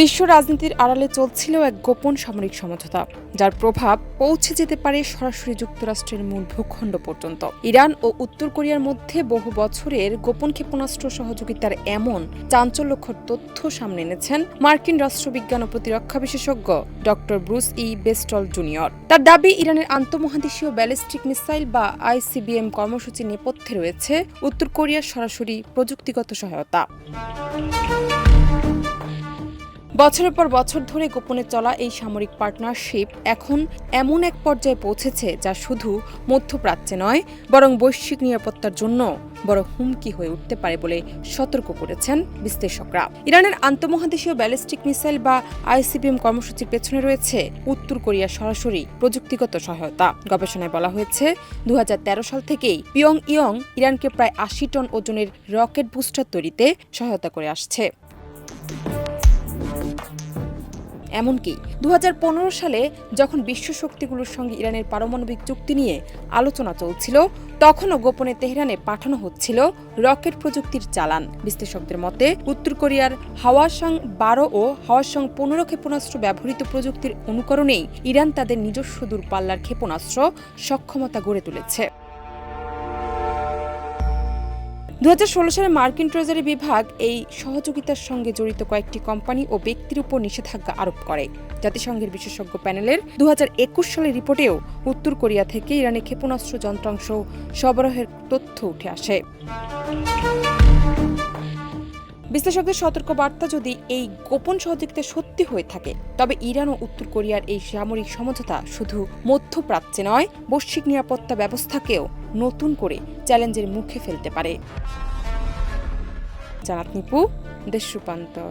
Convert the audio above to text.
বিশ্ব রাজনীতির আড়ালে চলছিল এক গোপন সামরিক সমঝোতা, যার প্রভাব পৌঁছে যেতে পারে সরাসরি যুক্তরাষ্ট্রের মূল ভূখণ্ড পর্যন্ত। ইরান ও উত্তর কোরিয়ার মধ্যে বহু বছরের গোপন ক্ষেপণাস্ত্র সহযোগিতার এমন চাঞ্চল্যকর তথ্য সামনে এনেছেন মার্কিন রাষ্ট্রবিজ্ঞান ও প্রতিরক্ষা বিশেষজ্ঞ ডক্টর ব্রুস বেস্টল জুনিয়র। তার দাবি, ইরানের আন্তঃমহাদেশীয় ব্যালিস্টিক মিসাইল বা আইসিবিএম কর্মসূচির নেপথ্যে রয়েছে উত্তর কোরিয়ার সরাসরি প্রযুক্তিগত সহায়তা। বছরের পর বছর ধরে গোপনে চলা এই সামরিক পার্টনারশিপ এখন এমন এক পর্যায়ে পৌঁছেছে যা শুধু মধ্যপ্রাচ্যে নয়, বরং বৈশ্বিক নিরাপত্তার জন্য বড় হুমকি হয়ে উঠতে পারে বলে সতর্ক করেছেন বিশ্লেষকরা। ইরানের আন্তঃমহাদেশীয় ব্যালিস্টিক মিসাইল বা আইসিবিএম কর্মসূচির পেছনে রয়েছে উত্তর কোরিয়ার সরাসরি প্রযুক্তিগত সহায়তা। গবেষণায় বলা হয়েছে, 2013 সাল থেকেই পিয়ংইয়ং ইরানকে প্রায় 80 টন ওজনের রকেট বুস্টার তৈরিতে সহায়তা করে আসছে। এমনকি 2015 সালে যখন বিশ্ব শক্তিগুলোর সঙ্গে ইরানের পারমাণবিক চুক্তি নিয়ে আলোচনা চলছিল, তখনও গোপনে তেহরানে পাঠানো হচ্ছিল রকেট প্রযুক্তির চালান। বিশ্লেষকদের মতে, উত্তর কোরিয়ার হাওয়াসাং 12 ও হাওয়াসাং 15 ক্ষেপণাস্ত্র ব্যবহৃত প্রযুক্তির অনুকরণেই ইরান তাদের নিজস্ব দূরপাল্লার ক্ষেপণাস্ত্র সক্ষমতা গড়ে তুলেছে। 2016 সালে মার্কিন ট্রেজারি বিভাগ এই সহযোগিতার সঙ্গে জড়িত কয়েকটি কোম্পানি ও ব্যক্তির উপর নিষেধাজ্ঞা আরোপ করে। জাতিসংঘের বিশেষজ্ঞ প্যানেলের 2021 সালের রিপোর্টেও উত্তর কোরিয়া থেকে ইরানে ক্ষেপণাস্ত্র যন্ত্রাংশ সরবরাহের তথ্য উঠে আসে। বিশ্লেষকদের সতর্ক বার্তা, যদি এই গোপন সহযোগিতা সত্যি হয়ে থাকে, তবে ইরান ও উত্তর কোরিয়ার এই সামরিক সমঝোতা শুধু মধ্যপ্রাচ্যে নয়, বৈশ্বিক নিরাপত্তা ব্যবস্থাকেও নতুন করে চ্যালেঞ্জের মুখে ফেলতে পারে। জানাত নিপু, দেশ রূপান্তর।